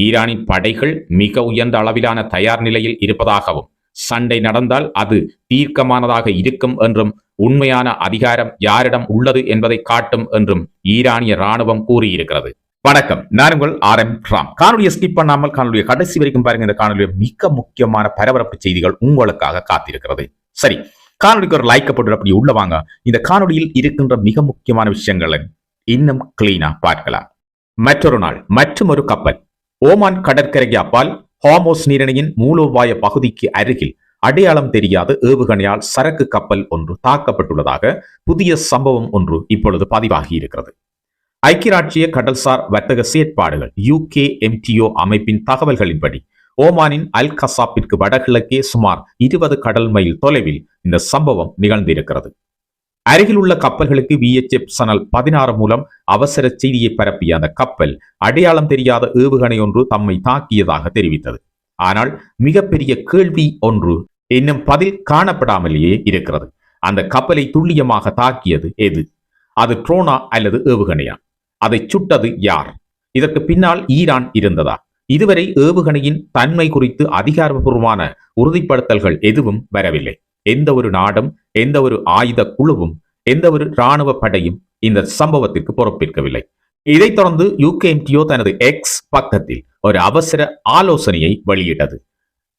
ஈரானின் படைகள் மிக உயர்ந்த அளவிலான தயார் நிலையில் இருப்பதாகவும் சண்டை நடந்தால் அது தீர்க்கமானதாக இருக்கும் என்றும் உண்மையான அதிகாரம் யாரிடம் உள்ளது என்பதை காட்டும் என்றும் ஈரானிய ராணுவம் கூறியிருக்கிறது. வணக்கம், நான் உங்கள் RM ராம். காணொலியை ஸ்கிப் பண்ணாமல் காணொலியை கடைசி வரைக்கும் பாருங்க. இந்த காணொலியை மிக முக்கியமான பரபரப்பு செய்திகள் உங்களுக்காக காத்திருக்கிறது. சரி, காணொலிக்கு ஒரு லைக் போட்டு அப்படி உள்ள வாங்க. இந்த காணொலியில் இருக்கின்ற மிக முக்கியமான விஷயங்களை இன்னும் கிளீனா பார்க்கலாம். மற்றொரு நாள் மற்றும் ஒரு கப்பல் ஓமான் கடற்கரைக்கு அப்பால் ஹார்மோஸ் நீரிணையின் மூலோபாய பகுதிக்கு அருகில் அடையாளம் தெரியாத ஏவுகணையால் சரக்கு கப்பல் ஒன்று தாக்கப்பட்டுள்ளதாக புதிய சம்பவம் ஒன்று இப்பொழுது பதிவாகி இருக்கிறது. ஐக்கிய ராச்சிய கடல்சார் வர்த்தக செயற்பாடுகள் UKMTO அமைப்பின் தகவல்களின்படி ஓமானின் அல் கசாப்பிற்கு வடகிழக்கே சுமார் 20 கடல் மைல் தொலைவில் இந்த சம்பவம் நிகழ்ந்திருக்கிறது. அருகில் உள்ள கப்பல்களுக்கு VHF சனல் 16 மூலம் அவசர செய்தியை பரப்பிய அந்த கப்பல் அடையாளம் தெரியாத ஏவுகணை ஒன்று தம்மை தாக்கியதாக தெரிவித்தது. ஆனால் மிகப்பெரிய கேள்வி ஒன்று இன்னும் பதில் காணப்படாமலேயே இருக்கிறது. அந்த கப்பலை துல்லியமாக தாக்கியது எது? அது ட்ரோனா அல்லது ஏவுகணையா? அதை சுட்டது யார்? இதற்கு பின்னால் ஈரான் இருந்ததா? இதுவரை ஏவுகணையின் தன்மை குறித்து அதிகாரப்பூர்வமான உறுதிப்படுத்தல்கள் எதுவும் வரவில்லை. எந்த ஒரு நாடும், எந்த ஒரு ஆயுத குழுவும், எந்த ஒரு இராணுவ படையும் இந்த சம்பவத்திற்கு பொறுப்பேற்கவில்லை. இதைத் தொடர்ந்து UKMTO தனது X பக்கத்தில் ஒரு அவசர ஆலோசனையை வெளியிட்டது.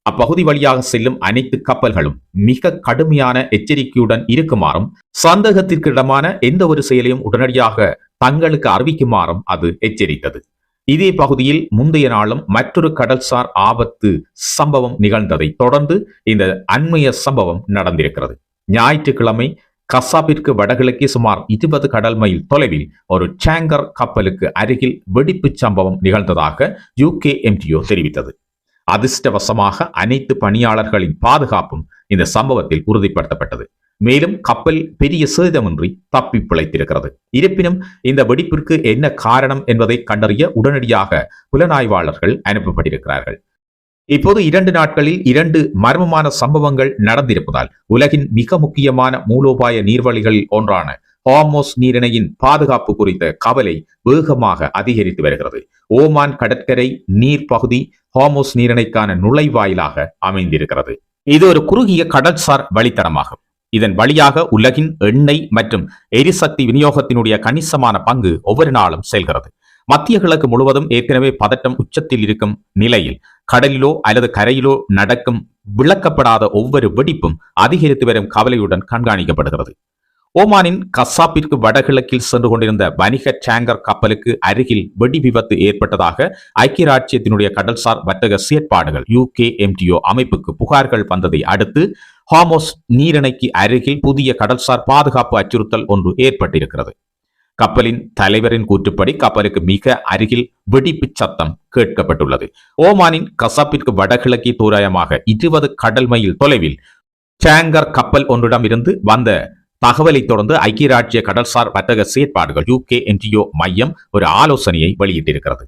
அப்பகுதி வழியாக செல்லும் அனைத்து கப்பல்களும் மிக கடுமையான எச்சரிக்கையுடன் இருக்குமாறும், சந்தேகத்திற்கிடமான எந்த ஒரு செயலையும் உடனடியாக தங்களுக்கு அறிவிக்குமாறும் அது எச்சரித்தது. இதே பகுதியில் முந்தைய நாளும் மற்றொரு கடல்சார் ஆபத்து சம்பவம் நிகழ்ந்ததை தொடர்ந்து இந்த அண்மைய சம்பவம் நடந்திருக்கிறது. ஞாயிற்றுக்கிழமை கசாப்பிற்கு வடகிழக்கே சுமார் 20 கடல் மைல் தொலைவில் ஒரு டேங்கர் கப்பலுக்கு அருகில் வெடிப்பு சம்பவம் நிகழ்ந்ததாக UKMTO தெரிவித்தது. அதிர்ஷ்டவசமாக அனைத்து பணியாளர்களின் பாதுகாப்பும் இந்த சம்பவத்தில் உறுதிப்படுத்தப்பட்டது. மேலும் கப்பல் பெரிய சேதமின்றி தப்பி பிழைத்திருக்கிறது. இருப்பினும் இந்த வெடிப்பிற்கு என்ன காரணம் என்பதை கண்டறிய உடனடியாக புலனாய்வாளர்கள் அனுப்பப்பட்டிருக்கிறார்கள். இப்போது 2 நாட்களில் 2 மர்மமான சம்பவங்கள் நடந்திருப்பதால் உலகின் மிக முக்கியமான மூலோபாய நீர்வழிகளில் ஒன்றான ஹார்மோஸ் நீரிணையின் பாதுகாப்பு குறித்த கவலை வேகமாக அதிகரித்து வருகிறது. ஓமான் கடற்கரை நீர் பகுதி ஹார்மோஸ் நீரிணைக்கான நுழைவாயிலாக அமைந்திருக்கிறது. இது ஒரு குறுகிய கடல்சார் வழித்தடமாகும். இதன் வழியாக உலகின் எண்ணெய் மற்றும் எரிசக்தி விநியோகத்தினுடைய கணிசமான பங்கு ஒவ்வொரு நாளும் செல்கிறது. மத்திய கிழக்கு முழுவதும் ஏற்கனவே பதட்டம் உச்சத்தில் இருக்கும் நிலையில் கடலிலோ அல்லது கரையிலோ நடக்கும் விளக்கப்படாத ஒவ்வொரு வெடிப்பும் அதிகரித்து வரும் கவலையுடன் கண்காணிக்கப்படுகிறது. ஓமானின் கசாப்பிற்கு வடகிழக்கில் சென்று கொண்டிருந்த வணிக டேங்கர் கப்பலுக்கு அருகில் வெடி விபத்து ஏற்பட்டதாக ஐக்கிய ராச்சியத்தினுடைய கடல்சார் வர்த்தக செயற்பாடுகள் UKMTO அமைப்புக்கு புகார்கள் வந்ததை அடுத்து ஹார்மோஸ் நீரிணைக்கு அருகில் புதிய கடல்சார் பாதுகாப்பு அச்சுறுத்தல் ஒன்று ஏற்பட்டிருக்கிறது. கப்பலின் தலைவரின் கூற்றுப்படி கப்பலுக்கு மிக அருகில் வெடிப்பு சத்தம் கேட்கப்பட்டுள்ளது. ஓமானின் கசாப்பிற்கு வடகிழக்கே தோராயமாக 20 கடல் மைல் தொலைவில் டேங்கர் கப்பல் ஒன்றிடம் இருந்து வந்த தகவலை தொடர்ந்து ஐக்கிய ராச்சிய கடல்சார் வர்த்தக செயற்பாடுகள் UKMTO மையம் ஒரு ஆலோசனையை வெளியிட்டிருக்கிறது.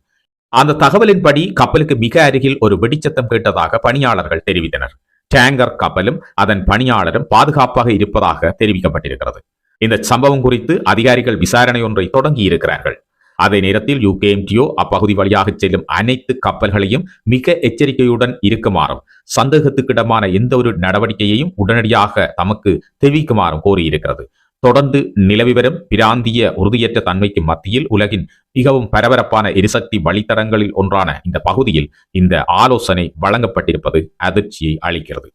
அந்த தகவலின்படி கப்பலுக்கு மிக அருகில் ஒரு வெடிச்சத்தம் கேட்டதாக பணியாளர்கள் தெரிவித்தனர். டேங்கர் கப்பலும் அதன் பணியாளரும் பாதுகாப்பாக இருப்பதாக தெரிவிக்கப்பட்டிருக்கிறது. இந்த சம்பவம் குறித்து அதிகாரிகள் விசாரணை ஒன்றை தொடங்கி இருக்கிறார்கள். அதே நேரத்தில் UKMTO அப்பகுதி வழியாக செல்லும் அனைத்து கப்பல்களையும் மிக எச்சரிக்கையுடன் இருக்குமாறும், சந்தேகத்துக்கிடமான எந்த ஒரு நடவடிக்கையையும் உடனடியாக தமக்கு தெரிவிக்குமாறும் கோரியிருக்கிறது. தொடர்ந்து நிலவி வரும் பிராந்திய உறுதியற்ற தன்மைக்கு மத்தியில் உலகின் மிகவும் பரபரப்பான எரிசக்தி வழித்தடங்களில் ஒன்றான இந்த பகுதியில் இந்த ஆலோசனை வழங்கப்பட்டிருப்பது அதிர்ச்சியை அளிக்கிறது.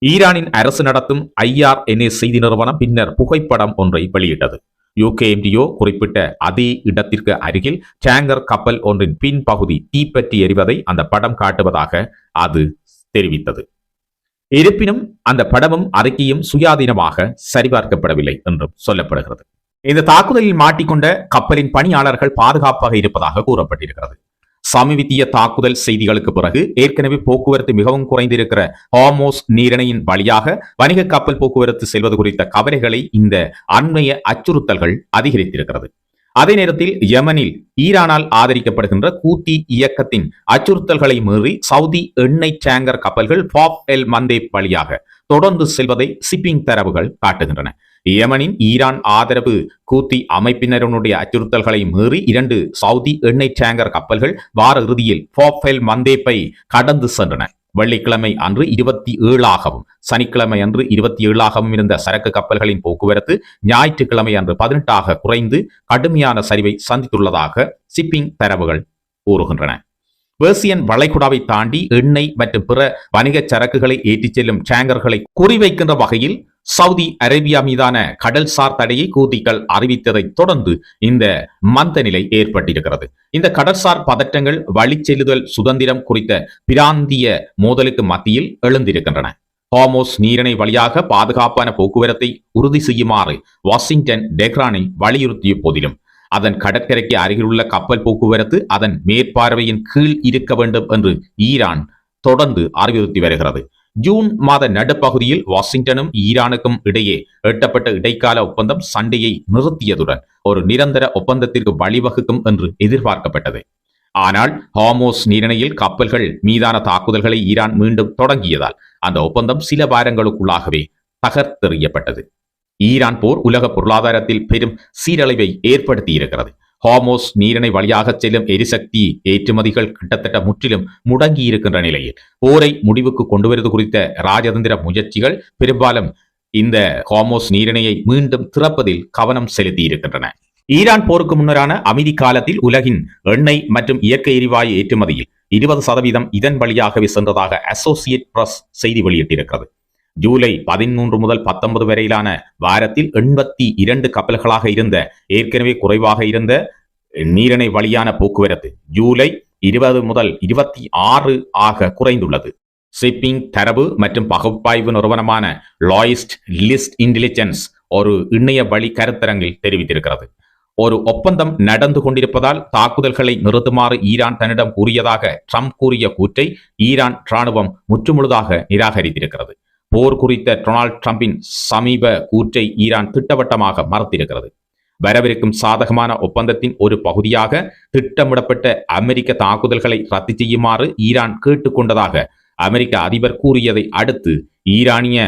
ஈரானின் அரசு நடத்தும் IRNA செய்தி நிறுவனம் பின்னர் புகைப்படம் ஒன்றை வெளியிட்டது. UKMTO குறிப்பிட்ட அதே இடத்திற்கு அருகில் டேங்கர் கப்பல் ஒன்றின் பின்பகுதி தீப்பற்றி எரிவதை அந்த படம் காட்டுவதாக அது தெரிவித்தது. இருப்பினும் அந்த படமும் அறிக்கையும் சுயாதீனமாக சரிபார்க்கப்படவில்லை என்றும் சொல்லப்படுகிறது. இந்த தாக்குதலில் மாட்டிக்கொண்ட கப்பலின் பணியாளர்கள் பாதுகாப்பாக இருப்பதாக கூறப்பட்டிருக்கிறது. சமீபத்திய தாக்குதல் செய்திகளுக்கு பிறகு ஏற்கனவே போக்குவரத்து மிகவும் குறைந்திருக்கிற ஹார்மோஸ் நீரிணையின் வழியாக வணிக கப்பல் போக்குவரத்து செல்வது குறித்த கவலைகளை இந்த அண்மைய அச்சுறுத்தல்கள் அதிகரித்திருக்கிறது. அதே நேரத்தில் யமனில் ஈரானால் ஆதரிக்கப்படுகின்ற கூத்தி இயக்கத்தின் அச்சுறுத்தல்களை மீறி சவுதி எண்ணெய் டேங்கர் கப்பல்கள் பாப் எல் மந்தேப் வழியாக தொடர்ந்து செல்வதை ஷிப்பிங் தரவுகள் காட்டுகின்றன. யமனின் ஈரான் ஆதரவு கூத்தி அமைப்பினருடைய அச்சுறுத்தல்களை மீறி 2 சவுதி எண்ணெய் டேங்கர் கப்பல்கள் வார இறுதியில் போஃபெல் மந்தேப்பை கடந்து சென்றன. வெள்ளிக்கிழமை அன்று 27ஆகவும் சனிக்கிழமை அன்று 27ஆகவும் இருந்த சரக்கு கப்பல்களின் போக்குவரத்து ஞாயிற்றுக்கிழமை அன்று 18ஆக குறைந்து கடுமையான சரிவை சந்தித்துள்ளதாக ஷிப்பிங் தரவுகள் கூறுகின்றன. பெர்சியன் வளைகுடாவை தாண்டி எண்ணெய் மற்றும் பிற வணிகச் சரக்குகளை ஏற்றிச் செல்லும் டேங்கர்களை குறிவைக்கின்ற வகையில் சவுதி அரேபியா மீதான கடல்சார் தடையை கூத்திகள் அறிவித்ததை தொடர்ந்து இந்த மந்த நிலை ஏற்பட்டிருக்கிறது. இந்த கடல்சார் பதற்றங்கள் வழிச்செல்லுதல் சுதந்திரம் குறித்த பிராந்திய மோதலுக்கு மத்தியில் எழுந்திருக்கின்றன. ஹார்மோஸ் நீரிணை வழியாக பாதுகாப்பான போக்குவரத்தை உறுதி செய்யுமாறு வாஷிங்டன் டெஹ்ரானை வலியுறுத்திய போதிலும் அதன் கடற்கரைக்கு அருகிலுள்ள கப்பல் போக்குவரத்து அதன் மேற்பார்வையின் கீழ் இருக்க வேண்டும் என்று ஈரான் தொடர்ந்து அறிவுறுத்தி வருகிறது. ஜூன் மாத நடுப்பகுதியில் வாஷிங்டனும் ஈரானுக்கும் இடையே எட்டப்பட்ட இடைக்கால ஒப்பந்தம் சண்டையை நிறுத்தியதுடன் ஒரு நிரந்தர ஒப்பந்தத்திற்கு வழிவகுக்கும் என்று எதிர்பார்க்கப்பட்டது. ஆனால் ஹார்மோஸ் நீரிணையில் கப்பல்கள் மீதான தாக்குதல்களை ஈரான் மீண்டும் தொடங்கியதால் அந்த ஒப்பந்தம் சில வாரங்களுக்குள்ளாகவே தகர்த்தெறியப்பட்டது. ஈரான் போர் உலக பொருளாதாரத்தில் பெரும் சீரழிவை ஏற்படுத்தியிருக்கிறது. ஹார்மோஸ் நீரிணை வழியாக செல்லும் எரிசக்தி ஏற்றுமதிகள் கிட்டத்தட்ட முற்றிலும் முடங்கியிருக்கின்ற நிலையில் போரை முடிவுக்கு கொண்டுவருவது குறித்த ராஜதந்திர முயற்சிகள் பெரும்பாலும் இந்த ஹார்மோஸ் நீரிணையை மீண்டும் திறப்பதில் கவனம் செலுத்தியிருக்கின்றன. ஈரான் போருக்கு முன்னரான அமைதி காலத்தில் உலகின் எண்ணெய் மற்றும் இயற்கை எரிவாயு ஏற்றுமதியில் 20% இதன் வழியாகவே சென்றதாக அசோசியேட் பிரஸ் செய்தி வெளியிட்டிருக்கிறது. ஜூலை 13 முதல் 19 வரையிலான வாரத்தில் 82 கப்பல்களாக இருந்த ஏற்கனவே குறைவாக இருந்த நீரிணை வழியான போக்குவரத்து ஜூலை 20 முதல் 26 ஆக குறைந்துள்ளது. ஷிப்பிங் தரவு மற்றும் பகுப்பாய்வு நிறுவனமான லாயிஸ்ட் லிஸ்ட் இன்டெலிஜென்ஸ் ஒரு இணைய வழி கருத்தரங்கில் தெரிவித்திருக்கிறது. ஒரு ஒப்பந்தம் நடந்து கொண்டிருப்பதால் தாக்குதல்களை நிறுத்துமாறு ஈரான் தன்னிடம் கூறியதாக ட்ரம்ப் கூறிய கூற்றை ஈரான் ராணுவம் முற்றுமுழுதாக நிராகரித்திருக்கிறது. போர் குறித்த டொனால்ட் ட்ரம்பின் சமீப கூற்றை ஈரான் திட்டவட்டமாக மறுத்திருக்கிறது. வரவிருக்கும் சாதகமான ஒப்பந்தத்தின் ஒரு பகுதியாக திட்டமிடப்பட்ட அமெரிக்க தாக்குதல்களை ரத்து செய்யுமாறு ஈரான் கேட்டுக்கொண்டதாக அமெரிக்க அதிபர் கூறியதை அடுத்து ஈரானிய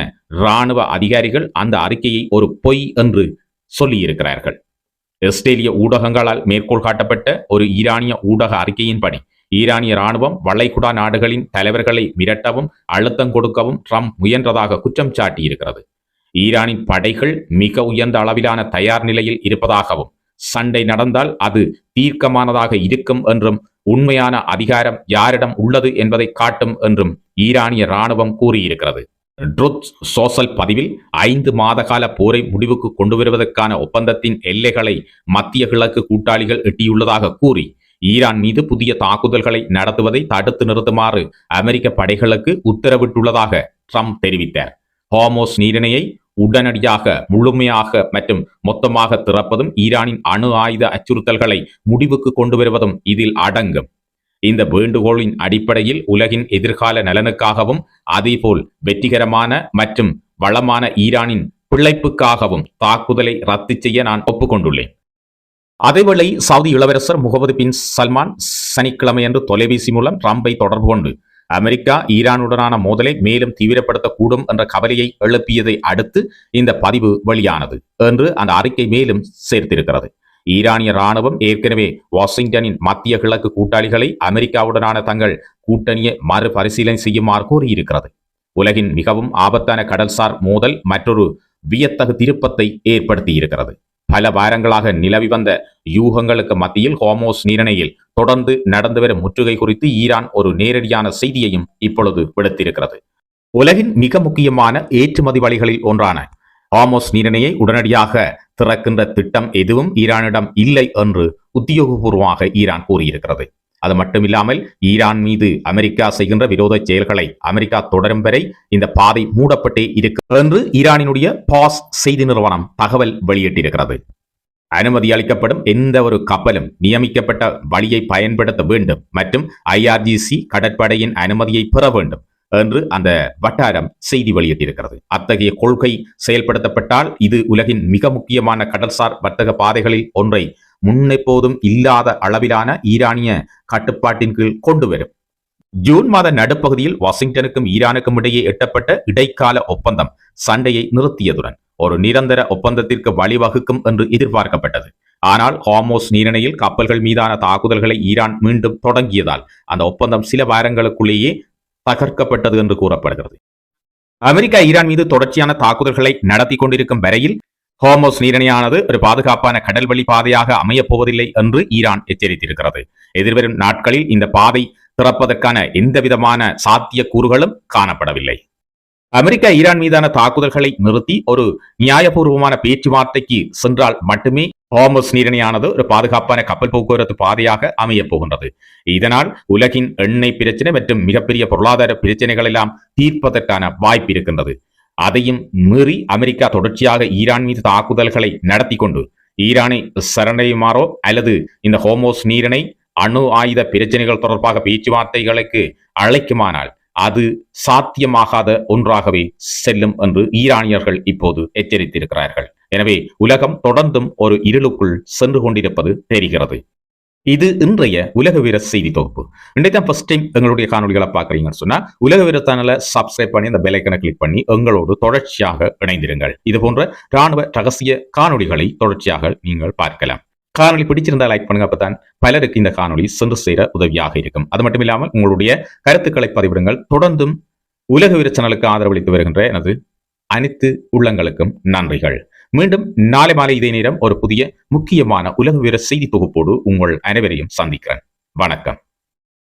இராணுவ அதிகாரிகள் அந்த அறிக்கையை ஒரு பொய் என்று சொல்லியிருக்கிறார்கள். இஸ்ரேலிய ஊடகங்களால் மேற்கோள் காட்டப்பட்ட ஒரு ஈரானிய ஊடக அறிக்கையின்படி ஈரானிய ராணுவம் வளைகுடா நாடுகளின் தலைவர்களை மிரட்டவும் அழுத்தம் கொடுக்கவும் ட்ரம்ப் முயன்றதாக குற்றம் சாட்டியிருக்கிறது. ஈரானின் படைகள் மிக உயர்ந்த அளவிலான தயார் நிலையில் இருப்பதாகவும் சண்டை நடந்தால் அது தீர்க்கமானதாக இருக்கும் என்றும் உண்மையான அதிகாரம் யாரிடம் உள்ளது என்பதை காட்டும் என்றும் ஈரானிய ராணுவம் கூறியிருக்கிறது. ட்ருத் சோசல் பதிவில் 5 மாத கால போரை முடிவுக்கு கொண்டு வருவதற்கான ஒப்பந்தத்தின் எல்லைகளை மத்திய கிழக்கு கூட்டாளிகள் எட்டியுள்ளதாக கூறி ஈரான் மீது புதிய தாக்குதல்களை நடத்துவதை தடுத்து நிறுத்துமாறு அமெரிக்க படைகளுக்கு உத்தரவிட்டுள்ளதாக ட்ரம்ப் தெரிவித்தார். ஹார்மோஸ் நீரிணையை உடனடியாக முழுமையாக மற்றும் மொத்தமாக திறப்பதும் ஈரானின் அணு ஆயுத அச்சுறுத்தல்களை முடிவுக்கு கொண்டு வருவதும் இதில் அடங்கும். இந்த வேண்டுகோளின் அடிப்படையில் உலகின் எதிர்கால நலனுக்காகவும் அதேபோல் வெற்றிகரமான மற்றும் வளமான ஈரானின் பிழைப்புக்காகவும் தாக்குதலை ரத்து செய்ய நான் ஒப்புக்கொண்டுள்ளேன். அதேவேளை சவுதி இளவரசர் முகமது பின் சல்மான் சனிக்கிழமையன்று தொலைபேசி மூலம் ட்ரம்பை தொடர்பு கொண்டு அமெரிக்கா ஈரானுடனான மோதலை மேலும் தீவிரப்படுத்தக்கூடும் என்ற கவலையை எழுப்பியதை அடுத்து இந்த பதிவு வெளியானது என்று அந்த அறிக்கை மேலும் சேர்த்திருக்கிறது. ஈரானிய ராணுவம் ஏற்கனவே வாஷிங்டனின் மத்திய கிழக்கு கூட்டாளிகளை அமெரிக்காவுடனான தங்கள் கூட்டணியை மறுபரிசீலனை செய்யுமாறு கூறியிருக்கிறது. உலகின் மிகவும் ஆபத்தான கடல்சார் மோதல் மற்றொரு வியத்தகு திருப்பத்தை ஏற்படுத்தியிருக்கிறது. பல வாரங்களாக நிலவி வந்த யூகங்களுக்கு மத்தியில் ஹார்மோஸ் நீரிணையில் தொடர்ந்து நடந்து வரும் முற்றுகை குறித்து ஈரான் ஒரு நேரடியான செய்தியையும் இப்பொழுது விடுத்திருக்கிறது. உலகின் மிக முக்கியமான ஏற்றுமதி வழிகளில் ஒன்றான ஹார்மோஸ் நீரிணையை உடனடியாக திறக்கின்ற திட்டம் எதுவும் ஈரானிடம் இல்லை என்று உத்தியோகபூர்வமாக ஈரான் கூறியிருக்கிறது. அது மட்டுமில்லாமல் ஈரான் மீது அமெரிக்கா செய்கின்ற விரோத செயல்களை அமெரிக்கா தொடரும் வரை இந்த பாதை மூடப்பட்டே இருக்கும் என்று ஈரானினுடைய பாஸ் செய்தி நிறுவனம் தகவல் வெளியிட்டிருக்கிறது. அனுமதி அளிக்கப்படும் எந்த ஒரு கப்பலும் நியமிக்கப்பட்ட வழியை பயன்படுத்த வேண்டும் மற்றும் IRGC கடற்படையின் அனுமதியை பெற வேண்டும் என்று அந்த வட்டாரம் செய்தி வெளியிட்டிருக்கிறது. அத்தகைய கொள்கை செயல்படுத்தப்பட்டால் இது உலகின் மிக முக்கியமான கடல்சார் வர்த்தக பாதைகளில் ஒன்றை முன்னெப்போதும் இல்லாத அளவிலான ஈரானிய கட்டுப்பாட்டின் கீழ் கொண்டு வரும். ஜூன் மாத நடுப்பகுதியில் வாஷிங்டனுக்கும் ஈரானுக்கும் இடையே எட்டப்பட்ட இடைக்கால ஒப்பந்தம் சண்டையை நிறுத்தியதுடன் ஒரு நிரந்தர ஒப்பந்தத்திற்கு வழிவகுக்கும் என்று எதிர்பார்க்கப்பட்டது. ஆனால் ஹார்மோஸ் நீரிணையில் கப்பல்கள் மீதான தாக்குதல்களை ஈரான் மீண்டும் தொடங்கியதால் அந்த ஒப்பந்தம் சில வாரங்களுக்குள்ளேயே தகர்க்கப்பட்டது என்று கூறப்படுகிறது. அமெரிக்கா ஈரான் மீது தொடர்ச்சியான தாக்குதல்களை நடத்தி கொண்டிருக்கும் வரையில் ஹோர்மோஸ் நீரிணையானது ஒரு பாதுகாப்பான கடல்வழி பாதையாக அமையப் போவதில்லை என்று ஈரான் எச்சரித்திருக்கிறது. எதிர்வரும் நாட்களில் இந்த பாதை திறப்பதற்கான எந்தவிதமான சாத்திய கூறுகளும் காணப்படவில்லை. அமெரிக்கா ஈரான் மீதான தாக்குதல்களை நிறுத்தி ஒரு நியாயபூர்வமான பேச்சுவார்த்தைக்கு சென்றால் மட்டுமே ஹோர்மோஸ் நீரிணையானது ஒரு பாதுகாப்பான கப்பல் போக்குவரத்து பாதையாக அமையப் போகின்றது. இதனால் உலகின் எண்ணெய் பிரச்சனை மற்றும் மிகப்பெரிய பொருளாதார பிரச்சனைகள் எல்லாம் தீர்ப்பதற்கான வாய்ப்பு இருக்கின்றது. அதையும் மீறி அமெரிக்கா தொடர்ச்சியாக ஈரான் மீது தாக்குதல்களை நடத்தி கொண்டு ஈரானை சரணடையுமாறோ அல்லது இந்த ஹோர்மோஸ் நீரிணை அணு ஆயுத பிரச்சனைகள் தொடர்பாக பேச்சுவார்த்தைகளுக்கு அழைக்குமானால் அது சாத்தியமாகாத ஒன்றாகவே செல்லும் என்று ஈரானியர்கள் இப்போது எச்சரித்திருக்கிறார்கள். எனவே உலகம் தொடர்ந்தும் ஒரு இருளுக்குள் சென்று கொண்டிருப்பது தெரிகிறது. இது இன்றைய உலக வீர செய்தி தொகுப்பு. இன்றைக்கு ஃபர்ஸ்ட் டைம் எங்களுடைய காணொலிகளை பார்க்குறீங்கன்னு சொன்னா உலக வீர சேனலை சப்ஸ்கிரைப் பண்ணி அந்த பெல் ஐக்கனை கிளிக் பண்ணி எங்களோடு தொடர்ச்சியாக இணைந்திருங்கள். இது போன்ற ராணுவ ரகசிய காணொலிகளை தொடர்ச்சியாக நீங்கள் பார்க்கலாம். காணொலி பிடிச்சிருந்தா லைக் பண்ணுங்க, அப்பதான் பலருக்கு இந்த காணொலி சென்று சேர உதவியாக இருக்கும். அது மட்டும் இல்லாமல் உங்களுடைய கருத்துக்களை பதிவிடுங்கள். தொடர்ந்தும் உலக வீர சேனலுக்கு ஆதரவளித்து வருகின்ற எனது அனைத்து உள்ளங்களுக்கும் நன்றிகள். மீண்டும் நாளை மாலை இதே நேரம் ஒரு புதிய முக்கியமான உலக வீர செய்தி தொகுப்போடு உங்கள் அனைவரையும் சந்திக்கிறேன். வணக்கம்.